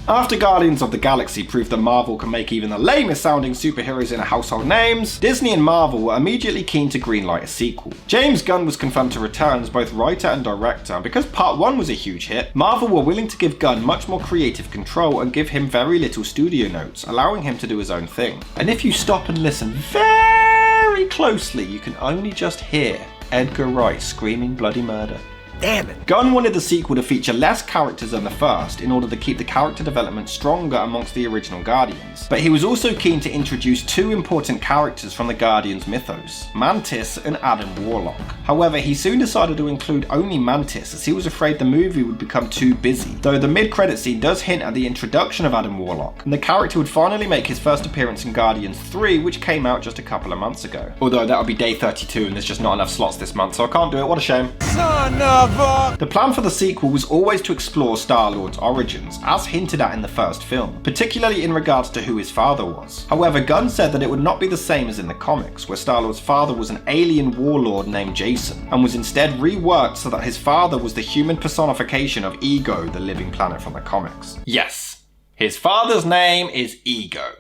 After Guardians of the Galaxy proved that Marvel can make even the lamest sounding superheroes into household names, Disney and Marvel were immediately keen to greenlight a sequel. James Gunn was confirmed to return as both writer and director, and because part 1 was a huge hit, Marvel were willing to give Gunn much more creative control and give him very little studio notes, allowing him to do his own thing. And if you stop and listen very closely, you can only just hear Edgar Wright screaming bloody murder. Damn it. Gunn wanted the sequel to feature less characters than the first in order to keep the character development stronger amongst the original Guardians. But he was also keen to introduce 2 important characters from the Guardians mythos, Mantis and Adam Warlock. However, he soon decided to include only Mantis as he was afraid the movie would become too busy, though the mid-credit scene does hint at the introduction of Adam Warlock, and the character would finally make his first appearance in Guardians 3, which came out just a couple of months ago. Although that would be day 32 and there's just not enough slots this month, so I can't do it, what a shame. Son of a... The plan for the sequel was always to explore Star-Lord's origins, as hinted at in the first film, particularly in regards to who his father was. However, Gunn said that it would not be the same as in the comics, where Star-Lord's father was an alien warlord named Jason, and was instead reworked so that his father was the human personification of Ego, the living planet from the comics. Yes, his father's name is Ego.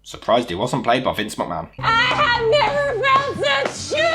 Surprised he wasn't played by Vince McMahon. I have never felt such shit!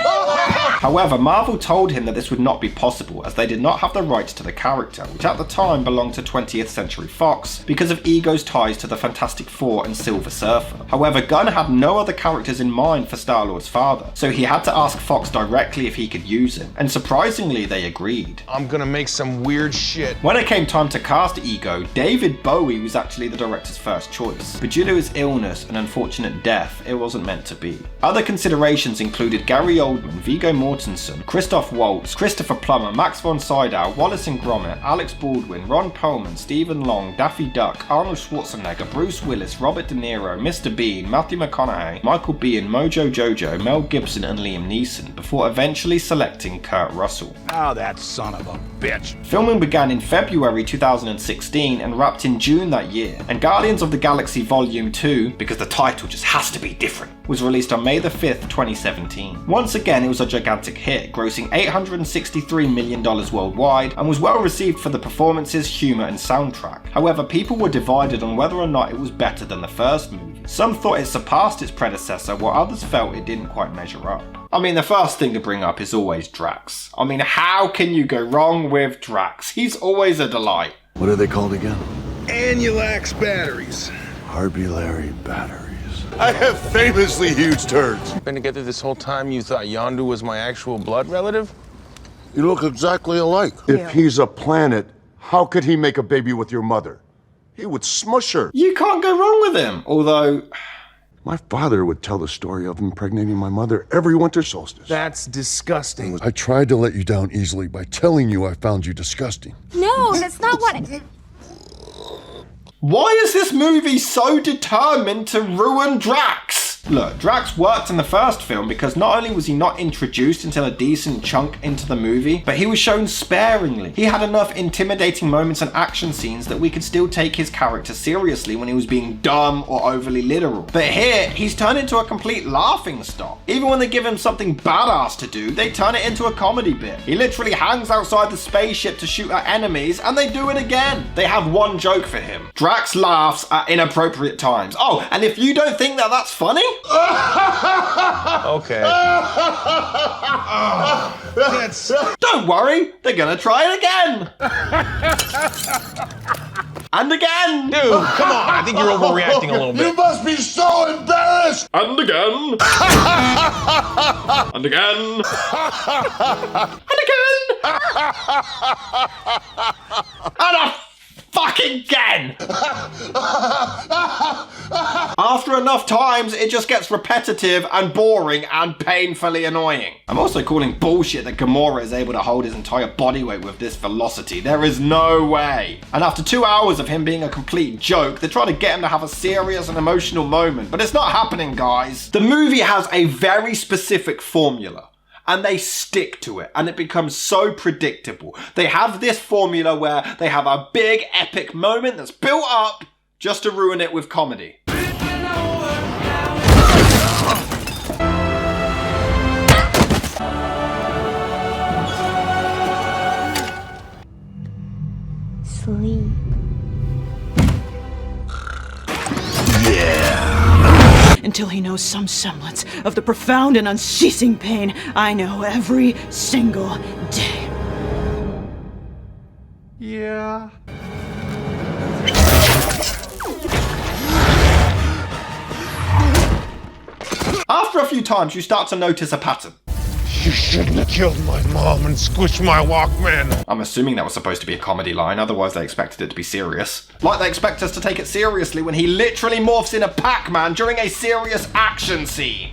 However, Marvel told him that this would not be possible as they did not have the rights to the character, which at the time belonged to 20th Century Fox because of Ego's ties to the Fantastic Four and Silver Surfer. However, Gunn had no other characters in mind for Star-Lord's father, so he had to ask Fox directly if he could use him, and surprisingly they agreed. I'm gonna make some weird shit. When it came time to cast Ego, David Bowie was actually the director's first choice, but due to his illness and unfortunate death, it wasn't meant to be. Other considerations included Gary Oldman, Viggo Mortensen, Christoph Waltz, Christopher Plummer, Max von Sydow, Wallace and Gromit, Alex Baldwin, Ron Perlman, Stephen Long, Daffy Duck, Arnold Schwarzenegger, Bruce Willis, Robert De Niro, Mr. Bean, Matthew McConaughey, Michael Biehn, Mojo Jojo, Mel Gibson and Liam Neeson, before eventually selecting Kurt Russell. Oh, that son of a bitch. Filming began in February 2016 and wrapped in June that year, and Guardians of the Galaxy Volume 2, because the title just has to be different, was released on May the 5th, 2017. Once again, it was a gigantic hit, grossing $863 million worldwide, and was well received for the performances, humour and soundtrack. However, people were divided on whether or not it was better than the first movie. Some thought it surpassed its predecessor, while others felt it didn't quite measure up. I mean, the first thing to bring up is always Drax. I mean, how can you go wrong with Drax? He's always a delight. What are they called again? Annulax batteries. Arbulary batteries. I have famously huge turds. Been together this whole time, you thought Yondu was my actual blood relative? You look exactly alike. If he's a planet, how could he make a baby with your mother? He would smush her. You can't go wrong with him, although... My father would tell the story of impregnating my mother every winter solstice. That's disgusting. I tried to let you down easily by telling you I found you disgusting. No, that's not what... Why is this movie so determined to ruin Drax? Look, Drax worked in the first film because not only was he not introduced until a decent chunk into the movie, but he was shown sparingly. He had enough intimidating moments and action scenes that we could still take his character seriously when he was being dumb or overly literal. But here, he's turned into a complete laughing stock. Even when they give him something badass to do, they turn it into a comedy bit. He literally hangs outside the spaceship to shoot at enemies, and they do it again. They have one joke for him. Drax laughs at inappropriate times. Oh, and if you don't think that that's funny, Okay. don't worry, they're gonna try it again. And again. Dude, come on. I think you're overreacting a little bit. You must be so embarrassed. And again. And again. And again. And fucking again! After enough times, it just gets repetitive and boring and painfully annoying. I'm also calling bullshit that Gamora is able to hold his entire body weight with this velocity. There is no way. And after 2 hours of him being a complete joke, they're trying to get him to have a serious and emotional moment. But it's not happening, guys. The movie has a very specific formula, and they stick to it, and it becomes so predictable. They have this formula where they have a big epic moment that's built up just to ruin it with comedy. Sleep. until he knows some semblance of the profound and unceasing pain I know every single day. Yeah. After a few times, you start to notice a pattern. You shouldn't have killed my mom and squished my Walkman. I'm assuming that was supposed to be a comedy line, otherwise they expected it to be serious. Like they expect us to take it seriously when he literally morphs in a Pac-Man during a serious action scene.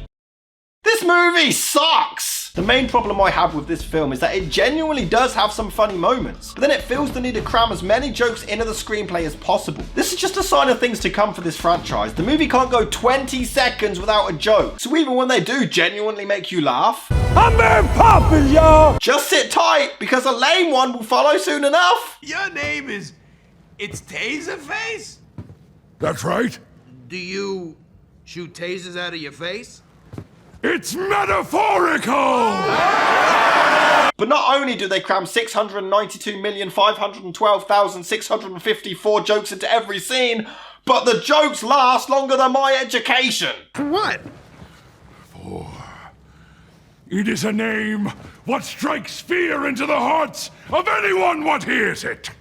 This movie sucks! The main problem I have with this film is that it genuinely does have some funny moments, but then it feels the need to cram as many jokes into the screenplay as possible. This is just a sign of things to come for this franchise. The movie can't go 20 seconds without a joke, so even when they do genuinely make you laugh, I'm Mary Poppins, y'all! just sit tight, because a lame one will follow soon enough. Your name is... It's Taserface? That's right. Do you shoot tasers out of your face? It's metaphorical! But not only do they cram 692,512,654 jokes into every scene, but the jokes last longer than my education. What? It is a name what strikes fear into the hearts of anyone what hears it.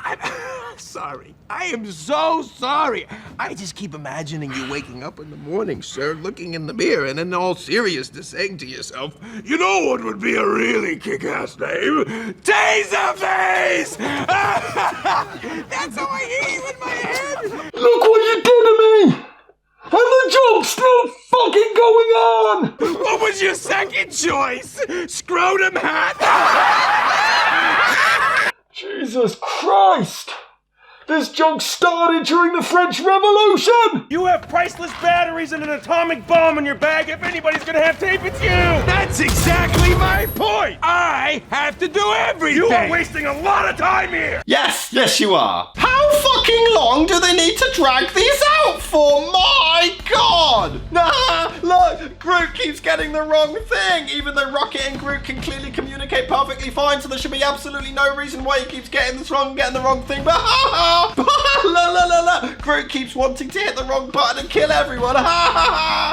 I'm sorry. I am so sorry. I just keep imagining you waking up in the morning, sir, looking in the mirror, and in all seriousness saying to yourself, you know what would be a really kick-ass name? Taserface! That's how I hear you in my head! Look what you did to me! And the joke's still fucking going on! What was your second choice? Scrotum hat? Jesus Christ! This joke started during the French Revolution! You have priceless batteries and an atomic bomb in your bag. If anybody's gonna have tape, it's you! That's exactly my point! I have to do everything! You are wasting a lot of time here! Yes, you are. How fucking long do they need to drag these out for? My God! Nah, look, Groot keeps getting the wrong thing, even though Rocket and Groot can clearly communicate perfectly fine, so there should be absolutely no reason why he keeps getting this wrong and getting the wrong thing, but Groot keeps wanting to hit the wrong button and kill everyone.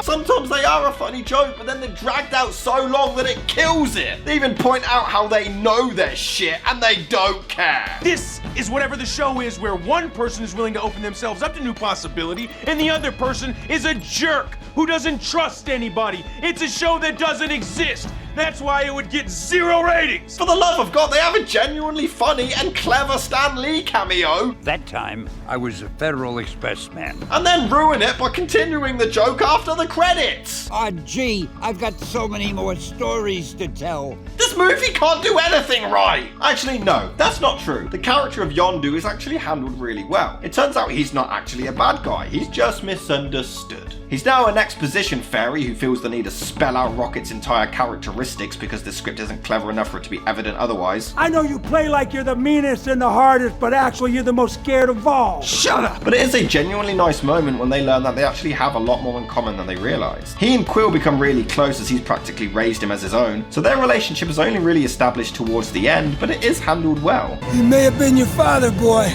Sometimes they are a funny joke, but then they're dragged out so long that it kills it. They even point out how they know their shit and they don't care. This is whatever the show is where one person is willing to open themselves up to new possibility and the other person is a jerk who doesn't trust anybody. It's a show that doesn't exist. That's why it would get 0 ratings. For the love of God, they have a genuinely funny and clever Stan Lee cameo. That time, I was a Federal Express man. And then ruin it by continuing the joke after the credits. Ah, gee, I've got so many more stories to tell. This movie can't do anything right. Actually, no, that's not true. The character of Yondu is actually handled really well. It turns out he's not actually a bad guy. He's just misunderstood. He's now an exposition fairy who feels the need to spell out Rocket's entire characteristics because the script isn't clever enough for it to be evident otherwise. I know you play like you're the meanest and the hardest, but actually you're the most scared of all. Shut up! But it is a genuinely nice moment when they learn that they actually have a lot more in common than they realise. He and Quill become really close as he's practically raised him as his own, so their relationship is only really established towards the end, but it is handled well. He may have been your father, boy,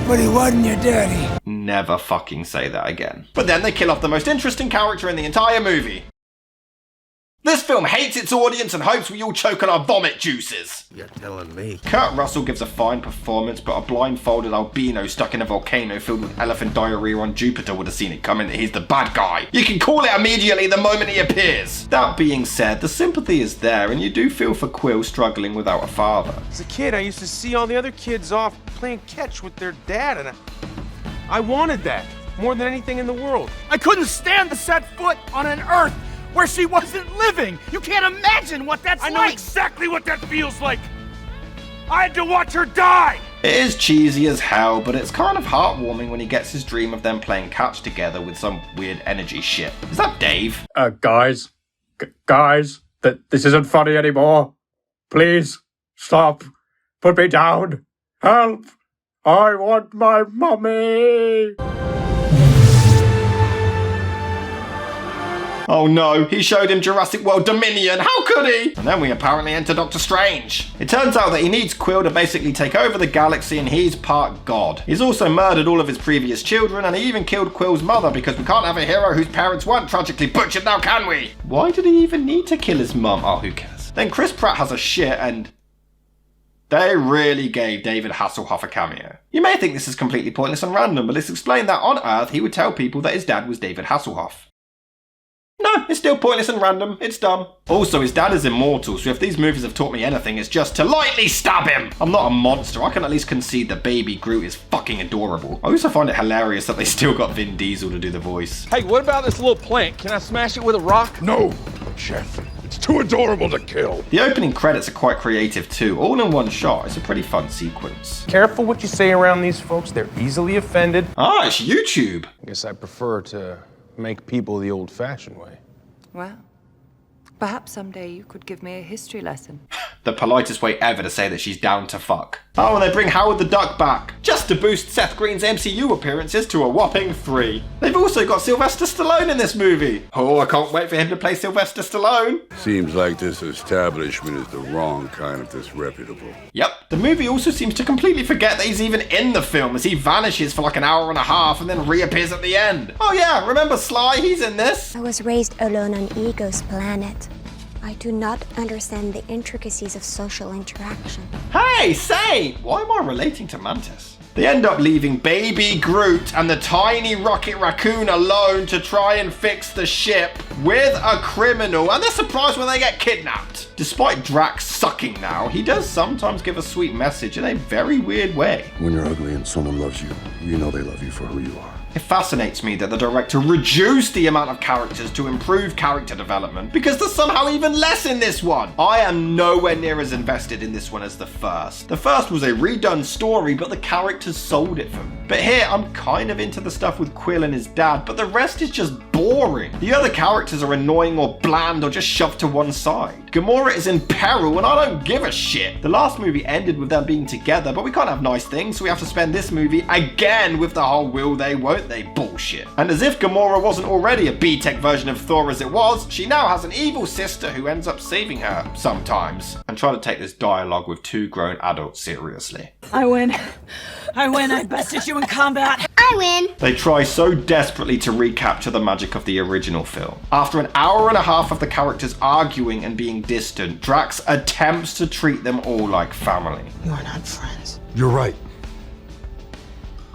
but he wasn't your daddy. Never fucking say that again. But then they kill off the most interesting character in the entire movie. This film hates its audience and hopes we all choke on our vomit juices. You're telling me. Kurt Russell gives a fine performance, but a blindfolded albino stuck in a volcano filled with elephant diarrhea on Jupiter would have seen it coming that he's the bad guy. You can call it immediately the moment he appears. That being said, the sympathy is there and you do feel for Quill struggling without a father. As a kid, I used to see all the other kids off playing catch with their dad, and I wanted that more than anything in the world. I couldn't stand to set foot on an Earth where she wasn't living. You can't imagine what that's like. I know exactly what that feels like. I had to watch her die. It is cheesy as hell, but it's kind of heartwarming when he gets his dream of them playing catch together with some weird energy shit. Is that Dave? Guys, this isn't funny anymore. Please, stop. Put me down. Help. I want my mummy. Oh no, he showed him Jurassic World Dominion, how could he? And then we apparently enter Doctor Strange. It turns out that he needs Quill to basically take over the galaxy and he's part god. He's also murdered all of his previous children and he even killed Quill's mother because we can't have a hero whose parents weren't tragically butchered now, can we? Why did he even need to kill his mum? Oh, who cares? Then Chris Pratt has a shit and... they really gave David Hasselhoff a cameo. You may think this is completely pointless and random, but it's explained that on Earth he would tell people that his dad was David Hasselhoff. No, it's still pointless and random. It's dumb. Also, his dad is immortal, so if these movies have taught me anything, it's just to lightly stab him! I'm not a monster. I can at least concede that Baby Groot is fucking adorable. I also find it hilarious that they still got Vin Diesel to do the voice. Hey, what about this little plant? Can I smash it with a rock? No, Chef. It's too adorable to kill. The opening credits are quite creative too. All in one shot. It's a pretty fun sequence. Careful what you say around these folks. They're easily offended. Ah, it's YouTube. I guess I prefer to make people the old-fashioned way. Well, perhaps someday you could give me a history lesson. The politest way ever to say that she's down to fuck. Oh, and they bring Howard the Duck back, just to boost Seth Green's MCU appearances to a whopping 3. They've also got Sylvester Stallone in this movie. Oh, I can't wait for him to play Sylvester Stallone. Seems like this establishment is the wrong kind of disreputable. Yep. The movie also seems to completely forget that he's even in the film as he vanishes for like an hour and a half and then reappears at the end. Oh yeah, remember Sly? He's in this. I was raised alone on Ego's planet. I do not understand the intricacies of social interaction. Hey, say! Why am I relating to Mantis? They end up leaving Baby Groot and the tiny Rocket Raccoon alone to try and fix the ship with a criminal, and they're surprised when they get kidnapped. Despite Drax sucking now, he does sometimes give a sweet message in a very weird way. When you're ugly and someone loves you, you know they love you for who you are. It fascinates me that the director reduced the amount of characters to improve character development because there's somehow even less in this one. I am nowhere near as invested in this one as the first. The first was a redone story, but the characters sold it for me. But here, I'm kind of into the stuff with Quill and his dad, but the rest is just boring. The other characters are annoying or bland or just shoved to one side. Gamora is in peril and I don't give a shit. The last movie ended with them being together, but we can't have nice things, so we have to spend this movie again with the whole will they, won't they bullshit. And as if Gamora wasn't already a B-Tech version of Thor as it was, she now has an evil sister who ends up saving her sometimes. And try to take this dialogue with 2 grown adults seriously. I win. I win. I bested you in combat. I win. They try so desperately to recapture the magic of the original film. After an hour and a half of the characters arguing and being distant, Drax attempts to treat them all like family. You're not friends. You're right.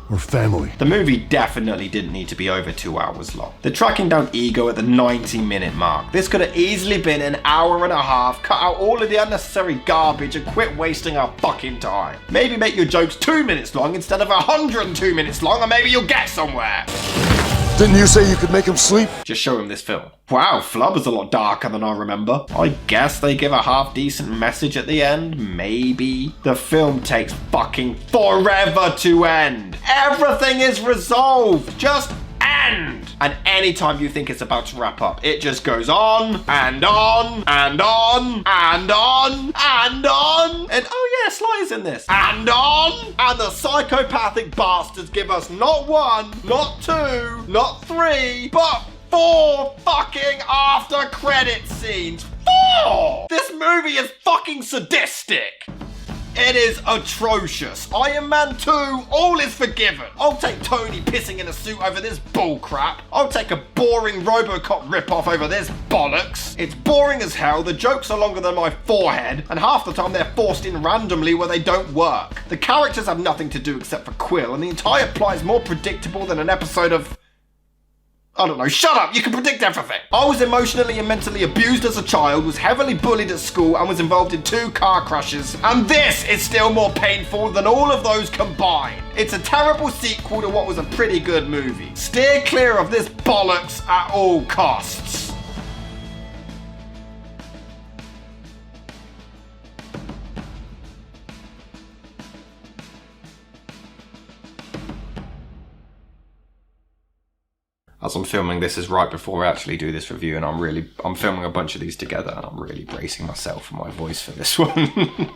We're family. The movie definitely didn't need to be over 2 hours long. They're tracking down Ego at the 90-minute mark. This could have easily been an hour and a half, cut out all of the unnecessary garbage and quit wasting our fucking time. Maybe make your jokes 2 minutes long instead of 102 minutes long and maybe you'll get somewhere. Didn't you say you could make him sleep? Just show him this film. Wow, Flubber's a lot darker than I remember. I guess they give a half-decent message at the end, maybe. The film takes fucking forever to end. Everything is resolved. Just end. And anytime you think it's about to wrap up, it just goes on and on and on and on and on. And oh yeah, Sly is in this. And on. And the psychopathic bastards give us not 1, not 2, not 3, but 4 fucking after credit scenes. 4! This movie is fucking sadistic. It is atrocious. Iron Man 2, all is forgiven. I'll take Tony pissing in a suit over this bullcrap. I'll take a boring RoboCop ripoff over this bollocks. It's boring as hell, the jokes are longer than my forehead, and half the time they're forced in randomly where they don't work. The characters have nothing to do except for Quill, and the entire plot is more predictable than an episode of... I don't know, shut up, you can predict everything. I was emotionally and mentally abused as a child, was heavily bullied at school, and was involved in 2 car crashes. And this is still more painful than all of those combined. It's a terrible sequel to what was a pretty good movie. Steer clear of this bollocks at all costs. As I'm filming this is right before I actually do this review, and I'm filming a bunch of these together and I'm really bracing myself and my voice for this one.